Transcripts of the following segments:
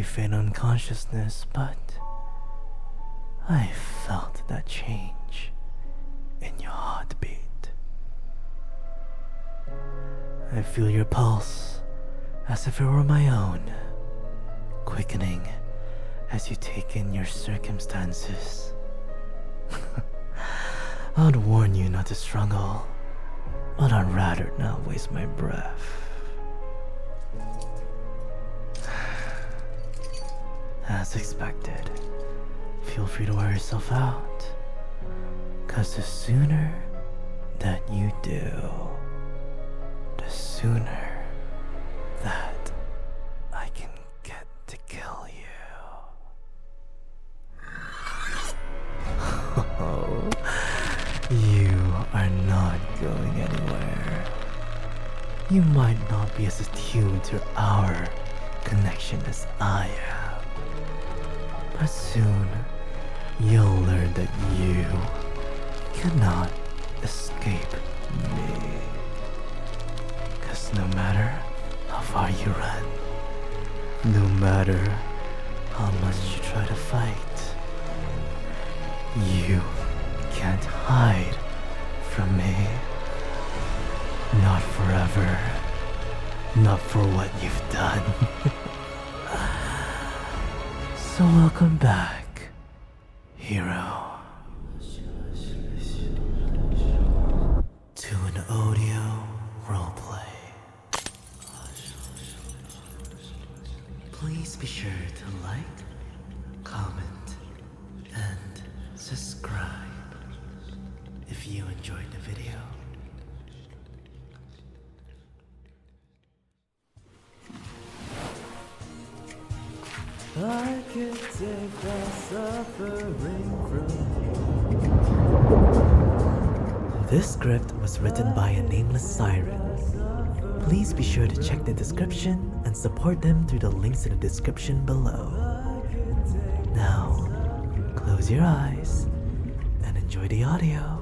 feign unconsciousness, but I felt that change in your heartbeat. I feel your pulse as if it were my own, quickening as you take in your circumstances. I'd warn you not to struggle, but I'd rather not waste my breath. As expected, feel free to wear yourself out, 'cause the sooner that you do, the sooner that I can get to kill you. You are not going anywhere. You might not be as attuned to our connection as I am, but soon you'll learn that you cannot escape me. 'Cause no matter how far you run, no matter how much you try to fight, you can't hide from me. Not forever. Not for what you've done. So welcome back, hero, to an audio roleplay. Please be sure to like, comment, and subscribe if you enjoyed the video. I can take the suffering from you. This script was written by a nameless siren. Please be sure to check the description and support them through the links in the description below. Now, close your eyes and enjoy the audio.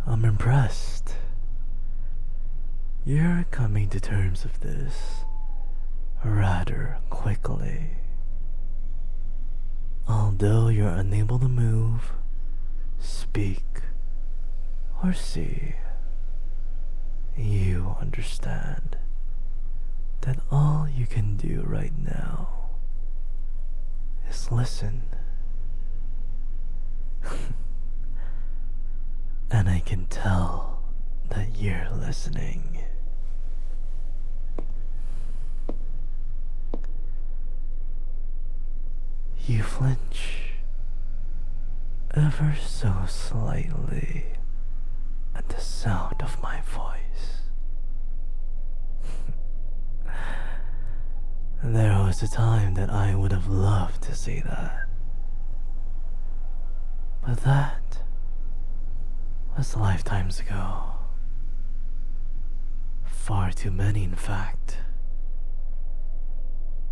I'm impressed. You're coming to terms with this rather quickly. Although you're unable to move, speak, or see, you understand that all you can do right now is listen. And I can tell that you're listening. You flinch ever so slightly at the sound of my voice. There was a time that I would have loved to say that, but that was lifetimes ago. Far too many, in fact.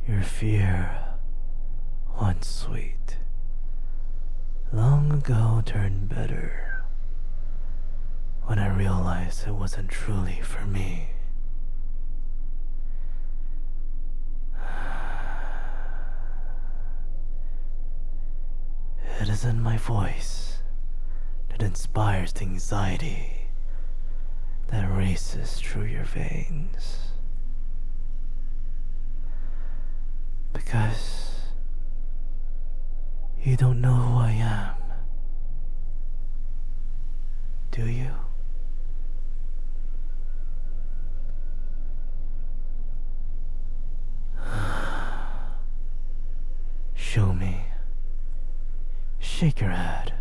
Your fear, once sweet, long ago turned bitter when I realized it wasn't truly for me. It isn't my voice that inspires the anxiety that races through your veins. Because you don't know who I am, do you? Show me. Shake your head.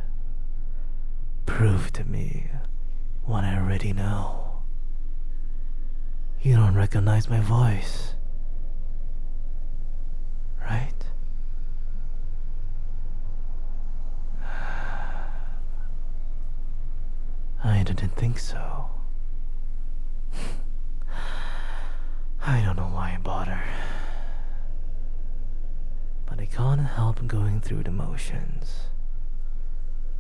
Prove to me what I already know. You don't recognize my voice, right? I didn't think so. I don't know why I bother. can't help going through the motions,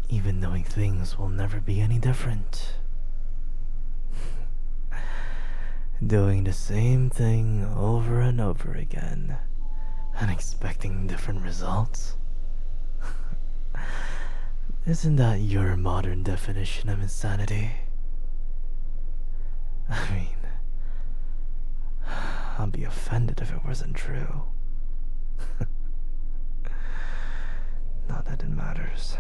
even knowing things will never be any different. Doing the same thing over and over again and expecting different results. Isn't that your modern definition of insanity? I mean, I'd be offended if it wasn't true. Not that it matters.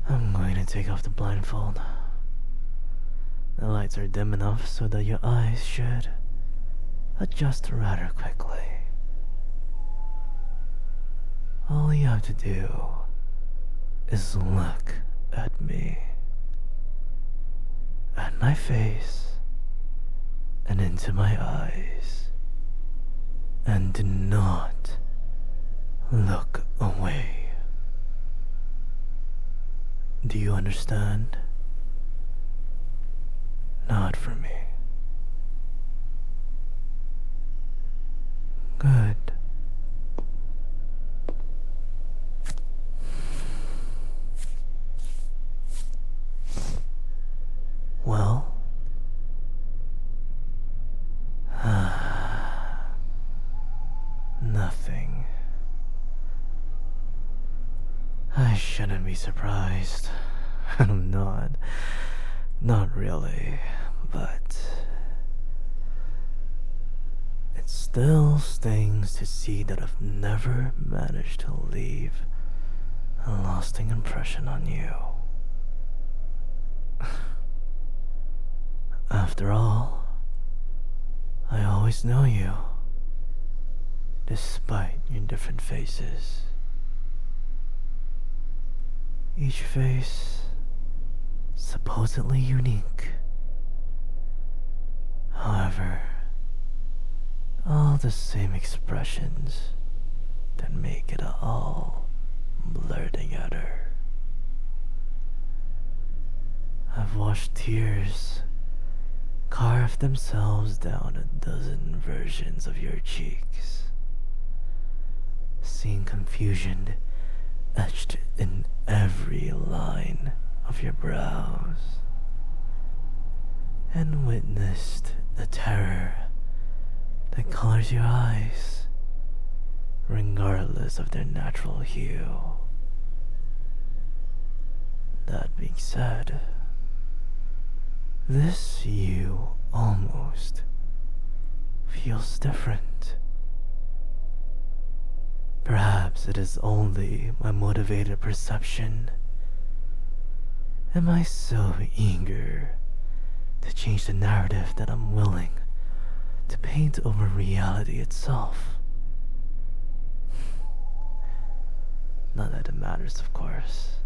I'm going to take off the blindfold. The lights are dim enough so that your eyes should adjust rather quickly. All you have to do is look at me, at my face, and into my eyes, and do not look away. Do you understand? Not for me. Good. Well, nothing. I shouldn't be surprised. I'm not. Not really, but it still stings to see that I've never managed to leave a lasting impression on you. After all, I always know you, despite your different faces. Each face supposedly unique. However, all the same expressions that make it all blur together. I've watched tears carve themselves down a dozen versions of your cheeks, seen confusion etched in every line of your brows, and witnessed the terror that colors your eyes, regardless of their natural hue. That being said, this you almost feels different. Perhaps it is only my motivated perception. Am I so eager to change the narrative that I'm willing to paint over reality itself? Not that it matters, of course.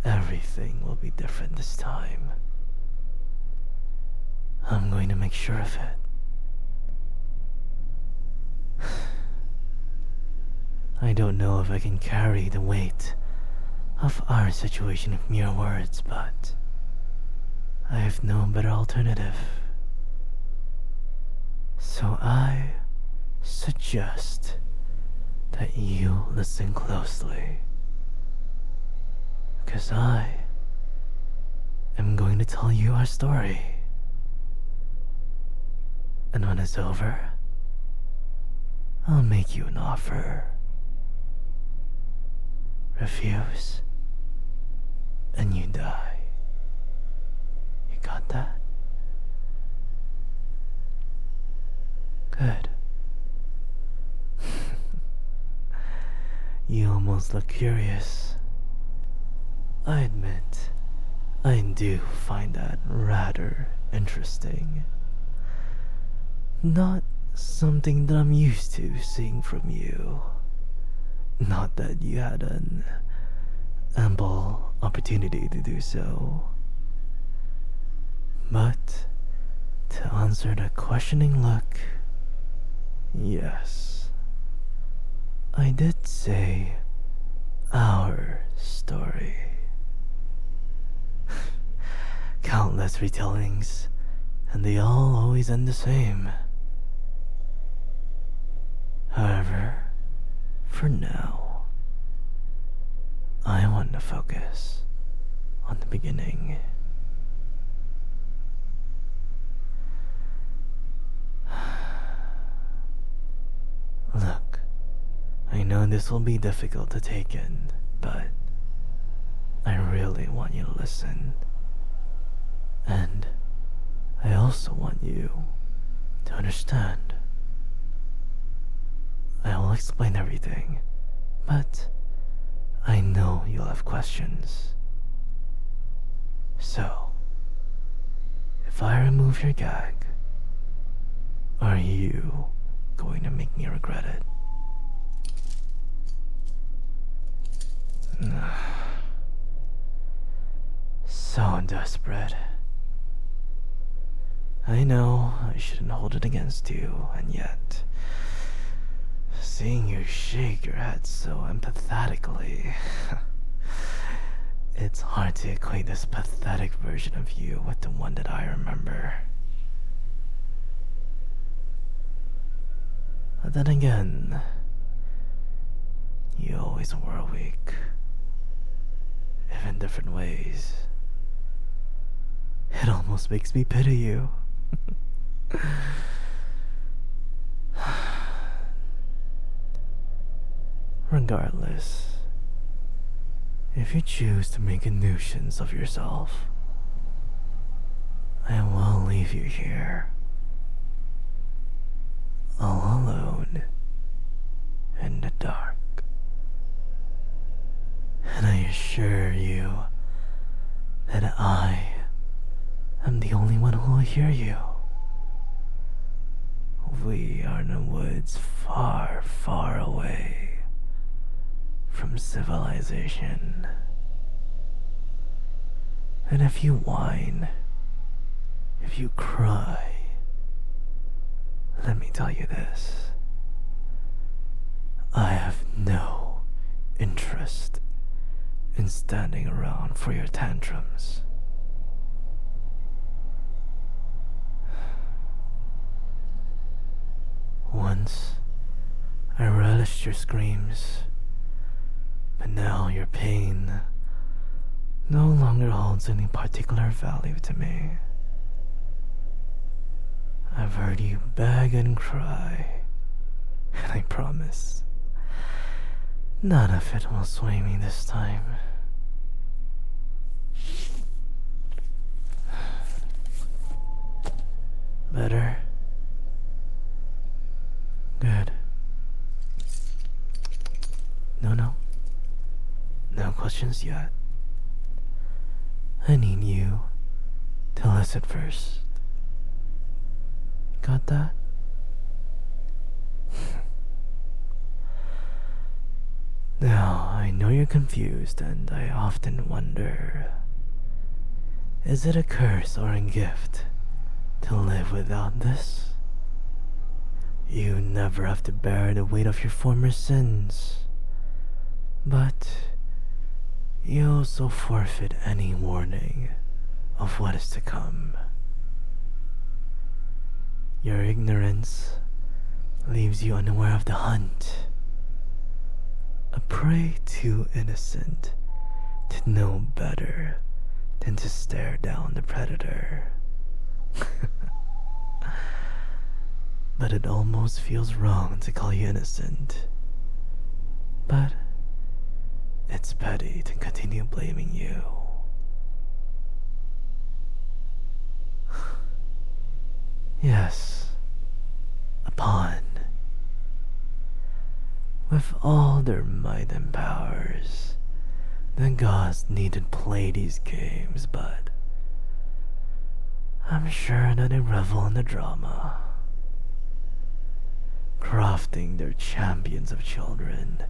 Everything will be different this time. I'm going to make sure of it. I don't know if I can carry the weight of our situation with mere words, but I have no better alternative. So I suggest that you listen closely, because I am going to tell you our story. And when it's over, I'll make you an offer. Refuse, and you die. You got that? Good. You almost look curious. I admit, I do find that rather interesting. Not something that I'm used to seeing from you. Not that you had an ample opportunity to do so. But to answer the questioning look, yes, I did say our story. Come countless retellings, and they all always end the same. However, for now, I want to focus on the beginning. Look, I know this will be difficult to take in, but I really want you to listen. And I also want you to understand. I will explain everything, but I know you'll have questions. So, if I remove your gag, are you going to make me regret it? So desperate. I know I shouldn't hold it against you, and yet, seeing you shake your head so empathetically, it's hard to equate this pathetic version of you with the one that I remember. But then again, you always were weak, if in different ways. It almost makes me pity you. Regardless, if you choose to make a nuisance of yourself, I will leave you here, all alone in the dark. And I assure you that I am the only one who will hear you. We are in the woods far, far away from civilization. And if you whine, if you cry, let me tell you this. I have no interest in standing around for your tantrums. Once, I relished your screams, but now your pain no longer holds any particular value to me. I've heard you beg and cry, and I promise, none of it will sway me this time. Better? Good. No questions yet. I need you to listen first. Got that? Now, I know you're confused, and I often wonder, is it a curse or a gift to live without this? You never have to bear the weight of your former sins, but you also forfeit any warning of what is to come. Your ignorance leaves you unaware of the hunt, a prey too innocent to know better than to stare down the predator. But it almost feels wrong to call you innocent. But it's petty to continue blaming you. Yes, a pawn. With all their might and powers, the gods needn't play these games, but I'm sure that they revel in the drama, crafting their champions of children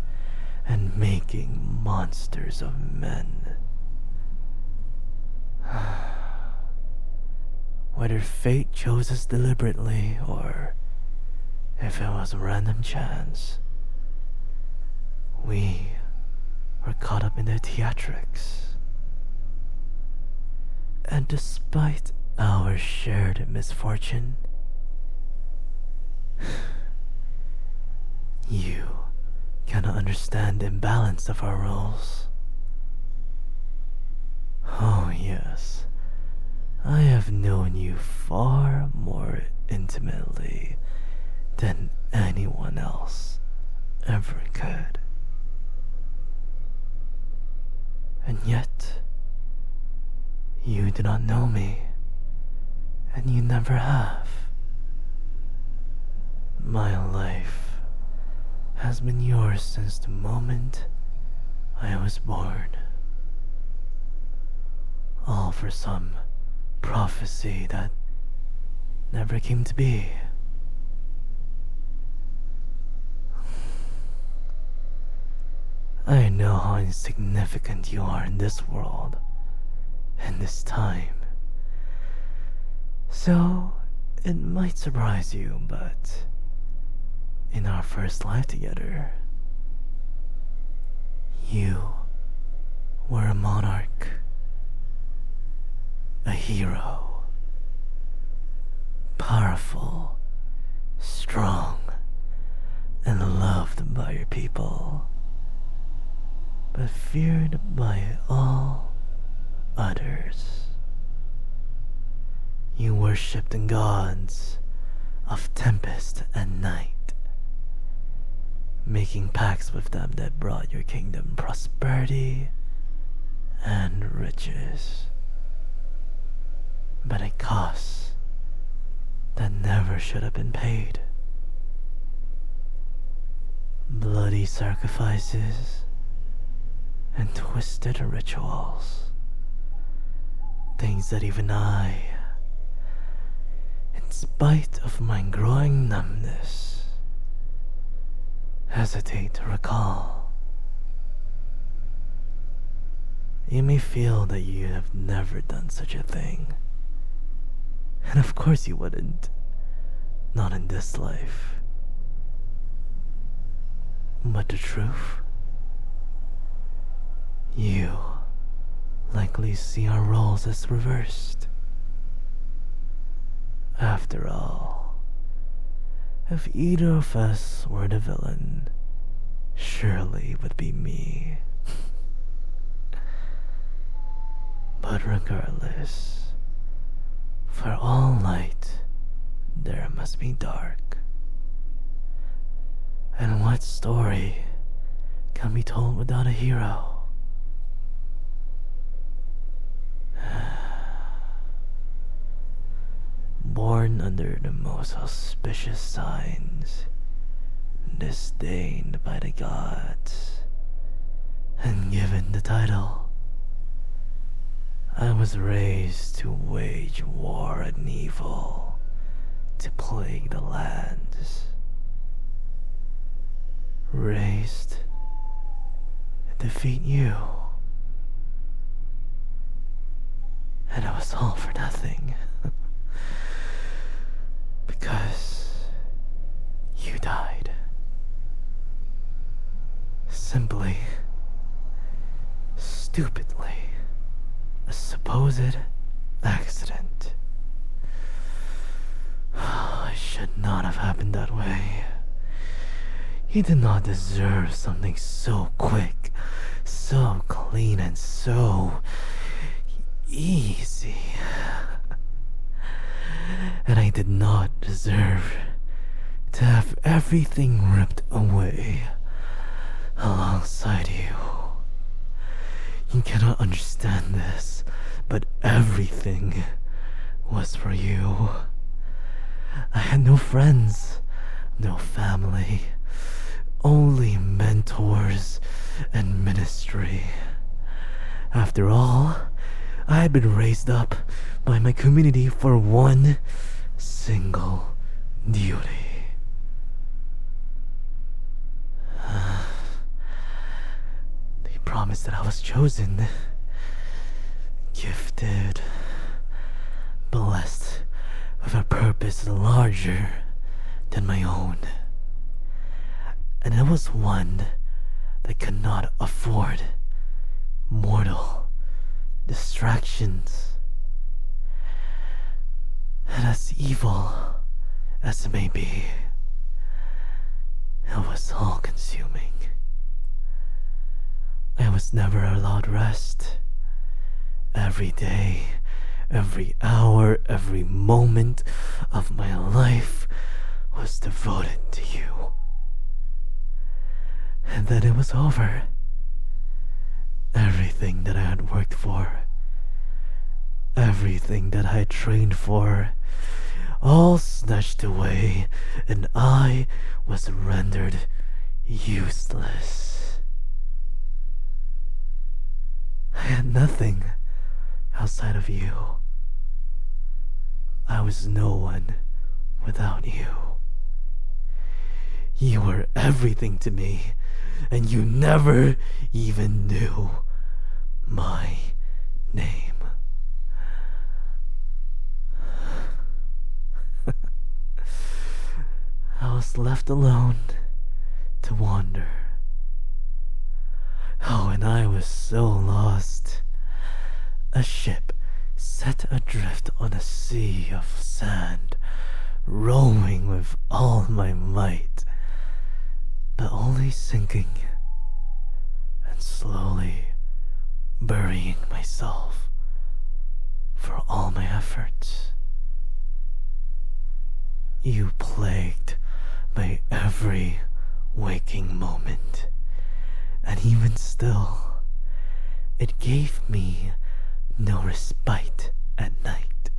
and making monsters of men. Whether fate chose us deliberately or if it was random chance, we were caught up in their theatrics. And despite our shared misfortune, you cannot understand the imbalance of our roles. Oh yes, I have known you far more intimately than anyone else ever could. And yet, you do not know me, and you never have. My life has been yours since the moment I was born. All for some prophecy that never came to be. I know how insignificant you are in this world, in this time. So, it might surprise you, but in our first life together, you were a monarch, a hero, powerful, strong, and loved by your people, but feared by all others. You worshipped the gods of tempest and night, making pacts with them that brought your kingdom prosperity and riches, but at costs that never should have been paid. Bloody sacrifices and twisted rituals, things that even I, in spite of my growing numbness, hesitate to recall. You may feel that you have never done such a thing, and of course you wouldn't, not in this life. But the truth, you likely see our roles as reversed. After all, if either of us were the villain, surely it would be me. But regardless, for all light, there must be dark. And what story can be told without a hero? Born under the most auspicious signs, disdained by the gods, and given the title, I was raised to wage war and evil, to plague the lands. Raised to defeat you. And it was all for nothing. Because you died. Simply, stupidly, a supposed accident. It should not have happened that way. You did not deserve something so quick, so clean, and so easy. And I did not deserve to have everything ripped away alongside you. You cannot understand this, but everything was for you. I had no friends, no family, only mentors and ministry. After all, I had been raised up by my community for one single duty. They promised that I was chosen, gifted, blessed with a purpose larger than my own. And it was one that could not afford mortal distractions As evil as it may be, it was all-consuming. I was never allowed rest. Every day, every hour, every moment of my life was devoted to you. And then it was over. Everything that I had worked for, everything that I had trained for, all snatched away, and I was rendered useless. I had nothing outside of you. I was no one without you. You were everything to me, and you never even knew my name. I was left alone to wander. Oh, and I was so lost. A ship set adrift on a sea of sand, rowing with all my might, but only sinking and slowly burying myself for all my efforts. You plagued my every waking moment, and even still, it gave me no respite at night.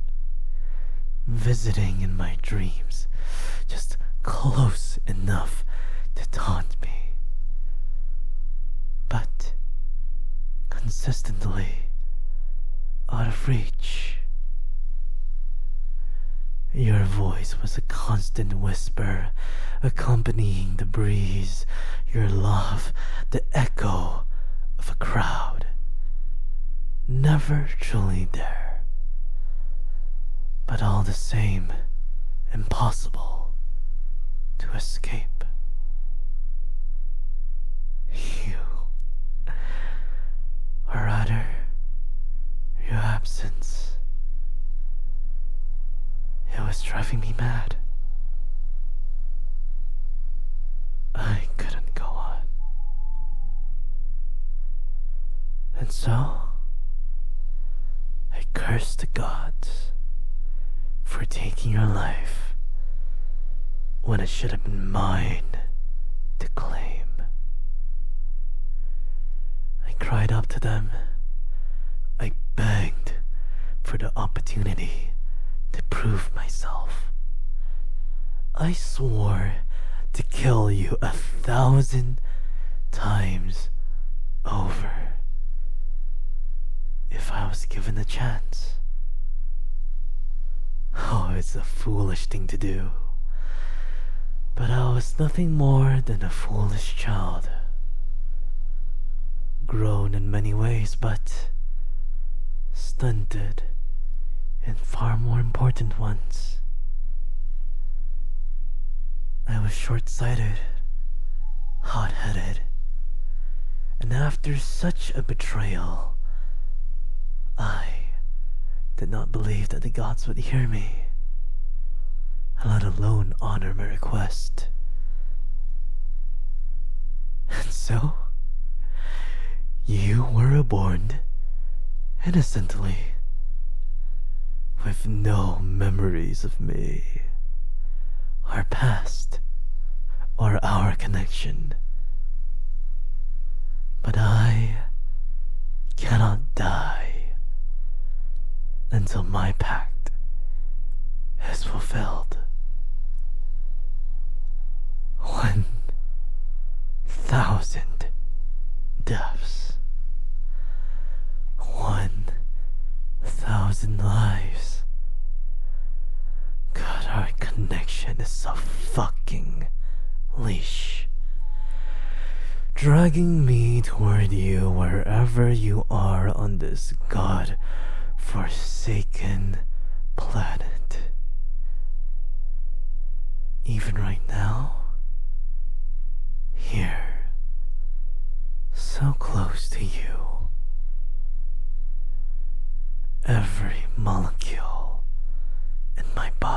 Visiting in my dreams, just close enough to taunt me, but consistently out of reach. Your voice was a constant whisper, accompanying the breeze. Your laugh, the echo of a crowd. Never truly there, but all the same, impossible to escape. You, or rather, your absence. It was driving me mad. I couldn't go on. And so, I cursed the gods for taking your life when it should have been mine to claim. I cried up to them. I begged for the opportunity to prove myself. I swore to kill you 1,000 times over if I was given a chance. Oh, it's a foolish thing to do, but I was nothing more than a foolish child, grown in many ways, but stunted and far more important ones. I was short-sighted, hot-headed, and after such a betrayal, I did not believe that the gods would hear me, let alone honor my request. And so, you were reborn innocently, with no memories of me, our past, or our connection. But I cannot die until my pact is fulfilled. 1,000 deaths. 1,000 lives. God, our connection is so fucking leash, dragging me toward you wherever you are on this god-forsaken planet. Even right now, here, so close to you. Every molecule in my body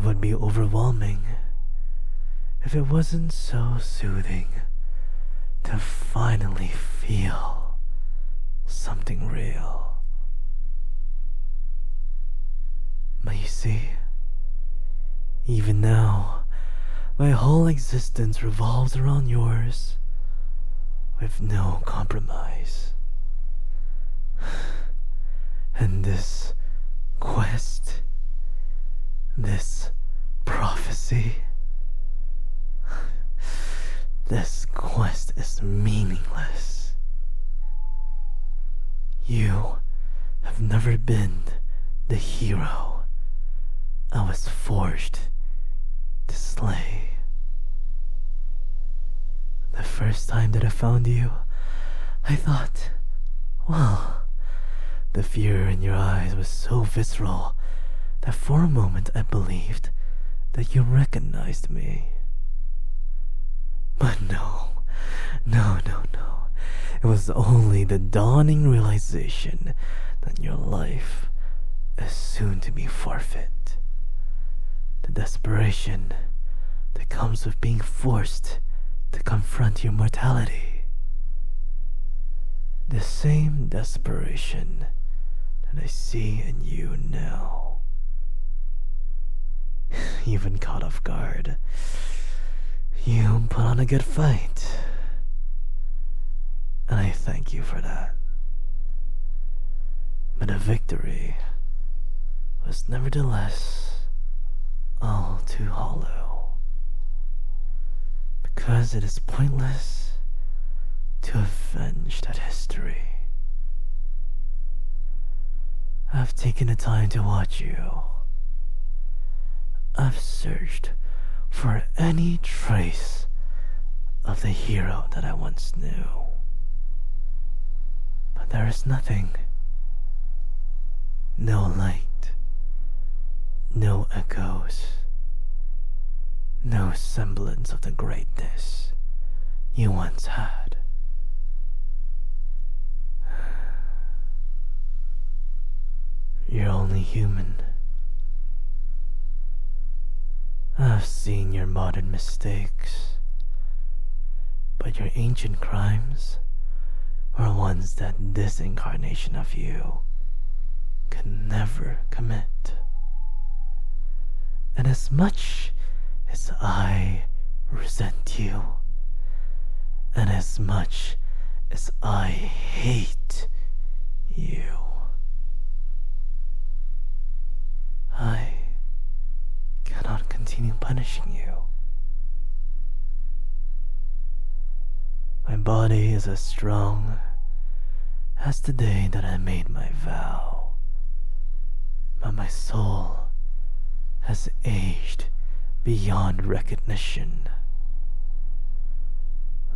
would be overwhelming if it wasn't so soothing to finally feel something real. But you see, even now, my whole existence revolves around yours, with no compromise. And this quest, this prophecy, this quest is meaningless. You have never been the hero I was forged to slay. The first time that I found you, I thought, well, the fear in your eyes was so visceral that for a moment I believed that you recognized me. But no. It was only the dawning realization that your life is soon to be forfeit. The desperation that comes with being forced to confront your mortality. The same desperation that I see in you now. You've been caught off guard. You put on a good fight. And I thank you for that. But the victory was nevertheless all too hollow. Because it is pointless to avenge that history. I've taken the time to watch you. I've searched for any trace of the hero that I once knew. But there is nothing. No light. No echoes. No semblance of the greatness you once had. You're only human. I've seen your modern mistakes, but your ancient crimes were ones that this incarnation of you could never commit. And as much as I resent you, and as much as I hate you, I cannot continue punishing you. My body is as strong as the day that I made my vow, but my soul has aged beyond recognition,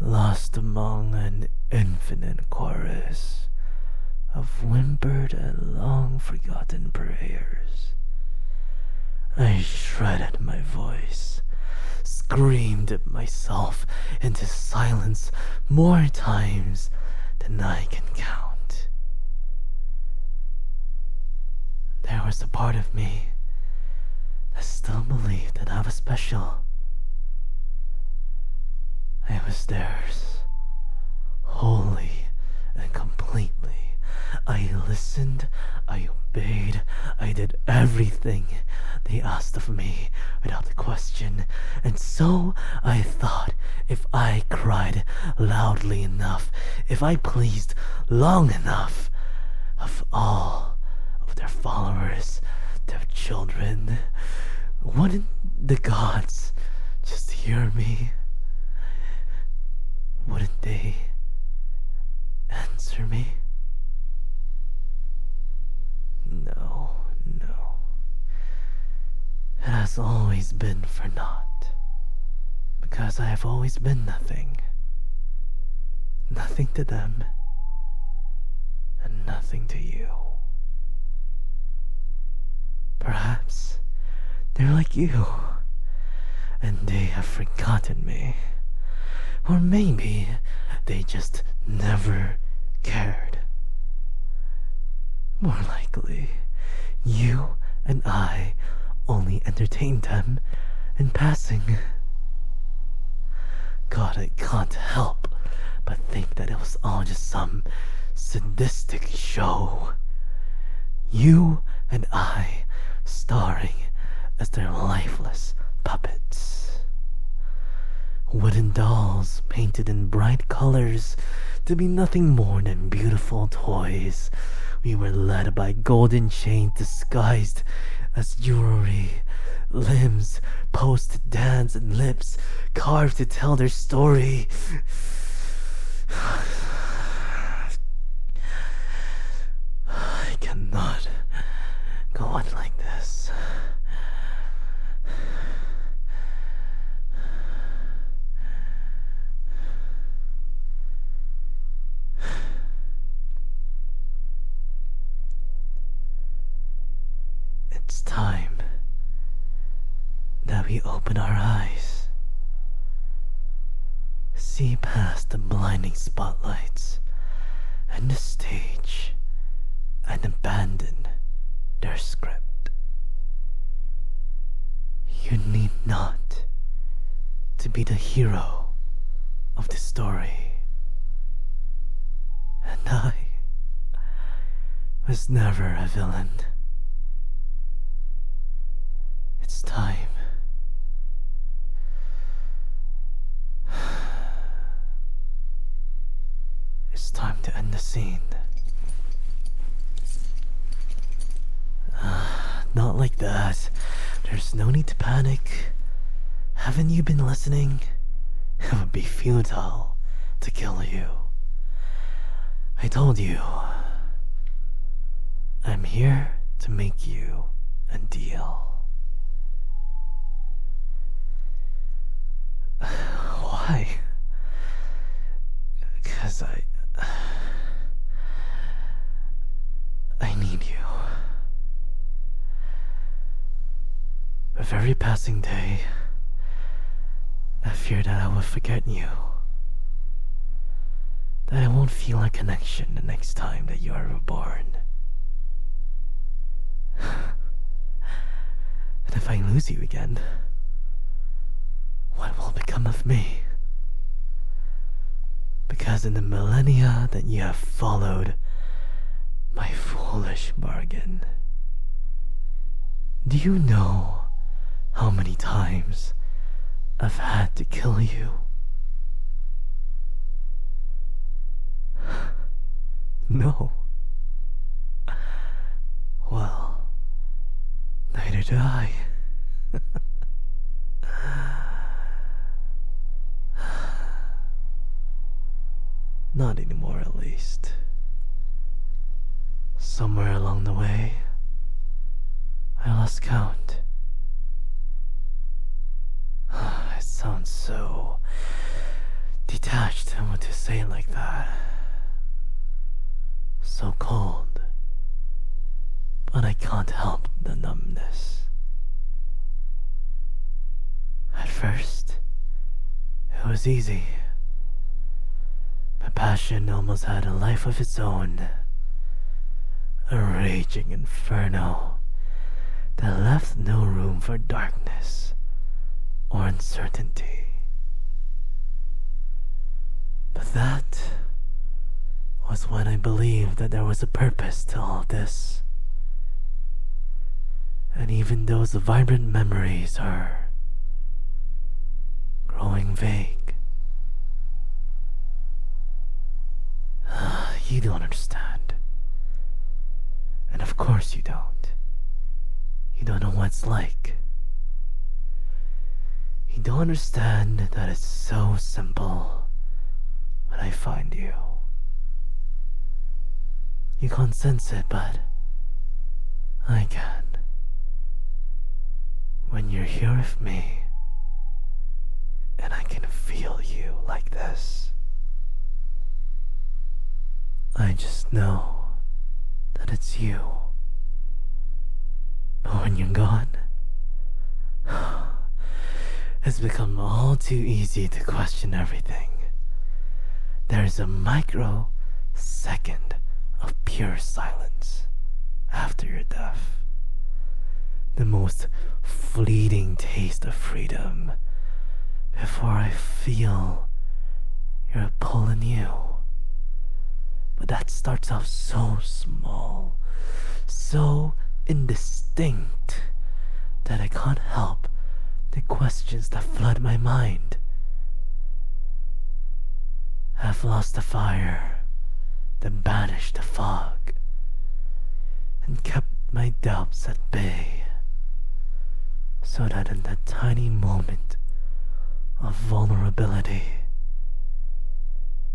lost among an infinite chorus of whimpered and long-forgotten prayers. I shredded my voice, screamed at myself into silence more times than I can count. There was a part of me that still believed that I was special. I was theirs, wholly and completely. I listened, I obeyed, I did everything they asked of me without a question. And so I thought, if I cried loudly enough, if I pleased long enough of all of their followers, their children, wouldn't the gods just hear me? Wouldn't they answer me? No. It has always been for naught, because I have always been nothing. Nothing to them, and nothing to you. Perhaps they're like you, and they have forgotten me. Or maybe they just never cared. More likely, you and I only entertained them in passing. God, I can't help but think that it was all just some sadistic show. You and I starring as their lifeless puppets. Wooden dolls painted in bright colors to be nothing more than beautiful toys. We were led by golden chains disguised as jewelry, limbs posed to dance and lips carved to tell their story. I cannot go on like this. It's time that we open our eyes, see past the blinding spotlights and the stage, and abandon their script. You need not to be the hero of the story, and I was never a villain. It's time. It's time to end the scene. Not like that. There's no need to panic. Haven't you been listening? It would be futile to kill you. I told you. I'm here to make you a deal. Why? Because I need you. With every passing day, I fear that I will forget you. That I won't feel a connection the next time that you are reborn. And if I lose you again, what will become of me? Because in the millennia that you have followed my foolish bargain, do you know how many times I've had to kill you? No. Well, neither do I. Not anymore, at least. Somewhere along the way, I lost count. It sounds so detached to say it like that. So cold. But I can't help the numbness. At first, it was easy. My passion almost had a life of its own. A raging inferno that left no room for darkness or uncertainty. But that was when I believed that there was a purpose to all this. And even those vibrant memories are growing vague. You don't understand. And of course you don't. You don't know what it's like. You don't understand that it's so simple when I find you. You can't sense it, but I can. When you're here with me, and I can feel you like this. I just know that it's you. But when you're gone, it's become all too easy to question everything. There's a microsecond of pure silence after your death. the most fleeting taste of freedom before I feel your pull in you. But that starts off so small, so indistinct, that I can't help the questions that flood my mind. I've lost the fire that banished the fog and kept my doubts at bay, so that in that tiny moment of vulnerability,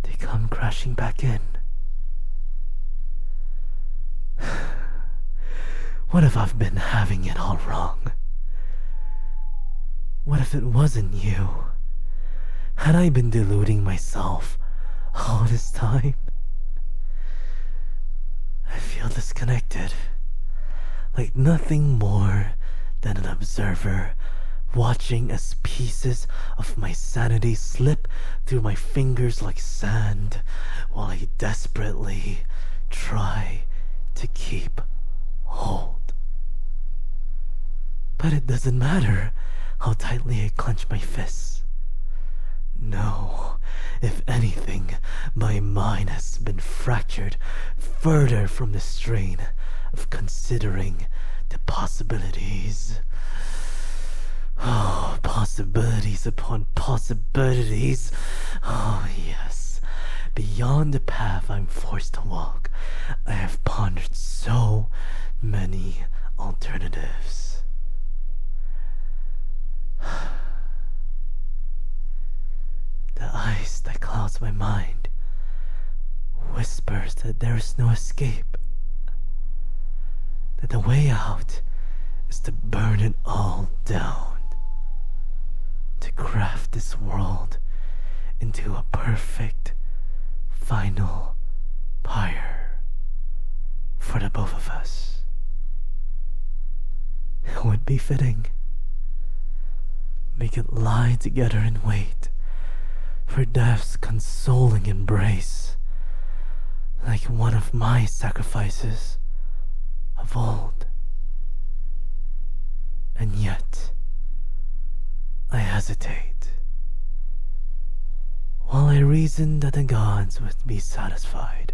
they come crashing back in. What if I've been having it all wrong? What if it wasn't you? Had I been deluding myself all this time? I feel disconnected, like nothing more than an observer watching as pieces of my sanity slip through my fingers like sand while I desperately try to keep hold. But it doesn't matter how tightly I clench my fists. No, if anything, my mind has been fractured further from the strain of considering the possibilities. Oh, possibilities upon possibilities. Oh, yes. Beyond the path I'm forced to walk, I have pondered so many alternatives. The ice that clouds my mind whispers that there is no escape, that the way out is to burn it all down, to craft this world into a perfect final pyre for the both of us. It would be fitting. We could lie together and wait for death's consoling embrace, like one of my sacrifices of old. And yet, I hesitate. While I reason that the gods would be satisfied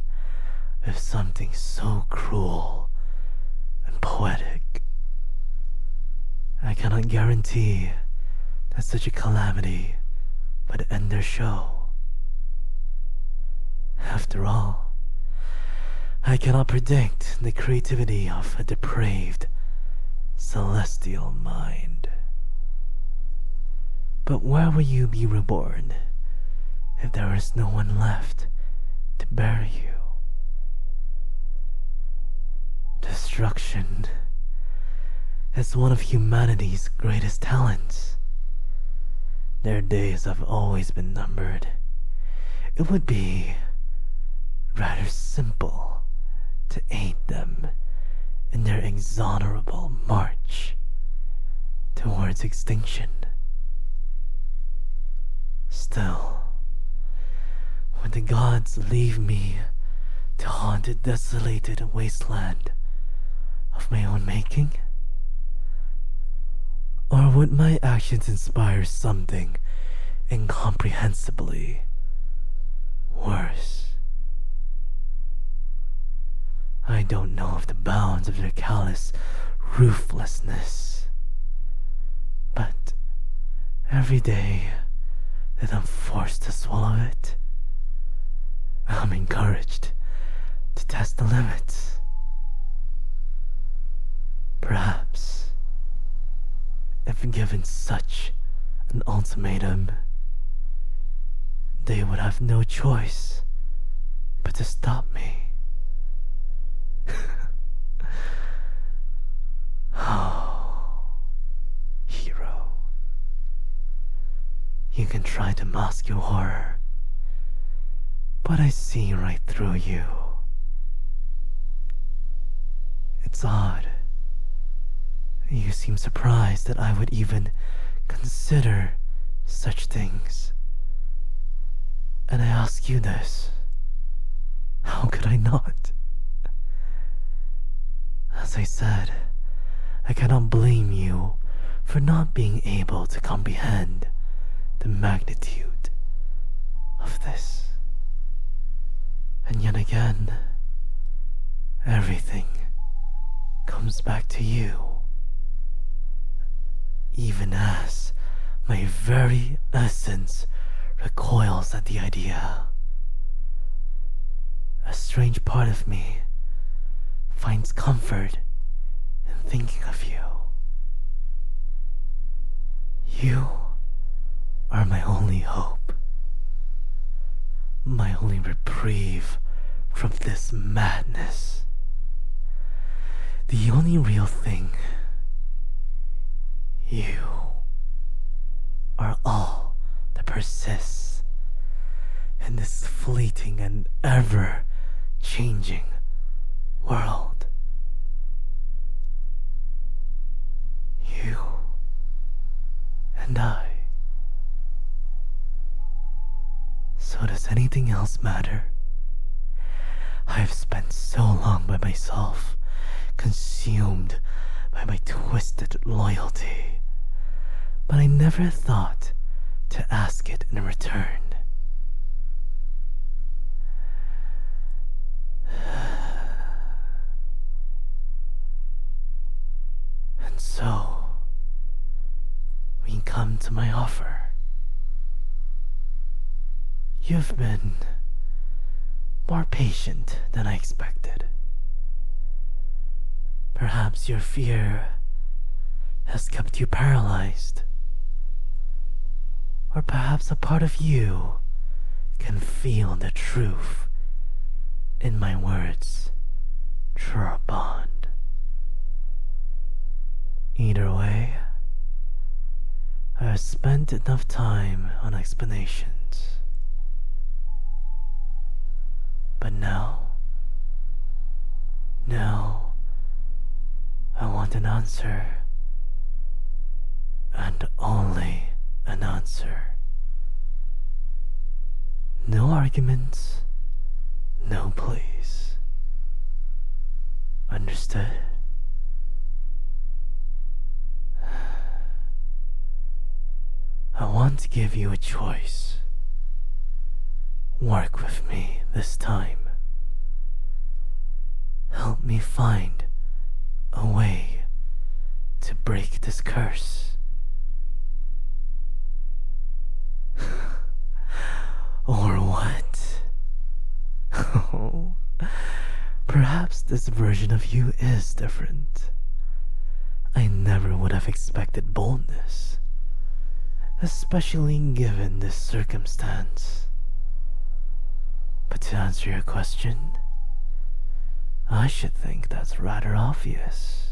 with something so cruel and poetic, I cannot guarantee that such a calamity would end their show. After all, I cannot predict the creativity of a depraved celestial mind. But where will you be reborn if there is no one left to bury you? Destruction is one of humanity's greatest talents. Their days have always been numbered. It would be rather simple to aid them in their inexorable march towards extinction. Still, would the gods leave me to haunt a desolated wasteland of my own making? Or would my actions inspire something incomprehensibly worse? I don't know of the bounds of their callous ruthlessness, but every day that I'm forced to swallow it, I'm encouraged to test the limits. Perhaps, if given such an ultimatum, they would have no choice but to stop me. Oh, hero. You can try to mask your horror, but I see right through you. It's odd. You seem surprised that I would even consider such things. And I ask you this. How could I not? As I said, I cannot blame you for not being able to comprehend the magnitude of this. And yet again, everything comes back to you, even as my very essence recoils at the idea. A strange part of me finds comfort in thinking of you. You are my only hope, my only reprieve from this madness. The only real thing. You are all that persists in this fleeting and ever-changing world. You and I. So does anything else matter? I've spent so long by myself, consumed by my twisted loyalty, but I never thought to ask it in return. And so, we come to my offer. You've been more patient than I expected. Perhaps your fear has kept you paralyzed. Or perhaps a part of you can feel the truth in my words, true bond. Either way, I have spent enough time on explanations. But now I want an answer, and only an answer. No arguments, no pleas. Understood? I want to give you a choice. Work with me this time. Help me find a way to break this curse. Or what? Oh, perhaps this version of you is different. I never would have expected boldness, especially given this circumstance. But to answer your question, I should think that's rather obvious.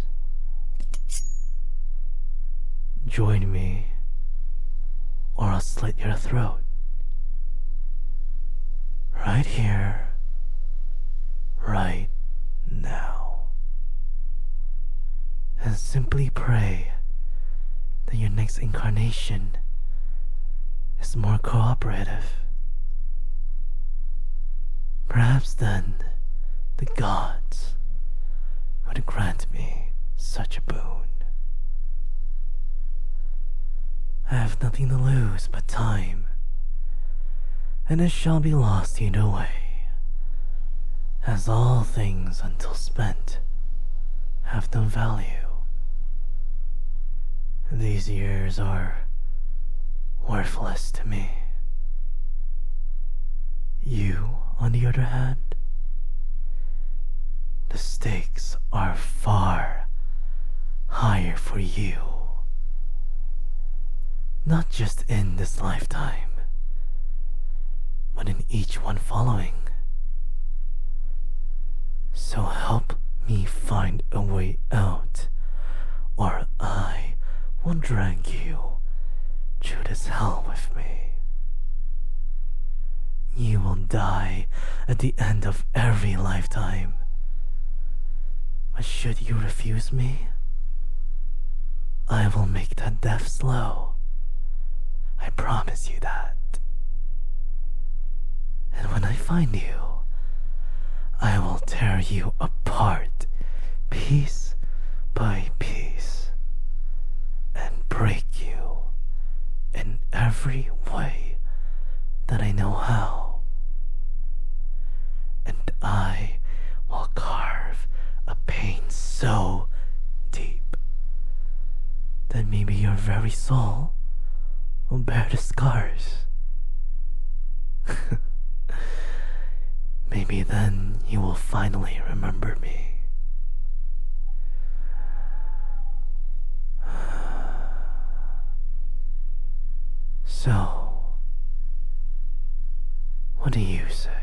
Join me, or I'll slit your throat. Right here, right now. And simply pray that your next incarnation is more cooperative. Perhaps then the gods would grant me such a boon. I have nothing to lose but time, and it shall be lost either way, as all things until spent have no value. These years are worthless to me. You, on the other hand, the stakes are far higher for you. Not just in this lifetime, but in each one following. So help me find a way out, or I will drag you through this hell with me. You will die at the end of every lifetime. But should you refuse me, I will make that death slow. I promise you that. And when I find you, I will tear you apart, piece by piece. every way that I know how. And I will carve a pain so deep that maybe your very soul will bear the scars. Maybe then you will finally remember me. So, what do you say?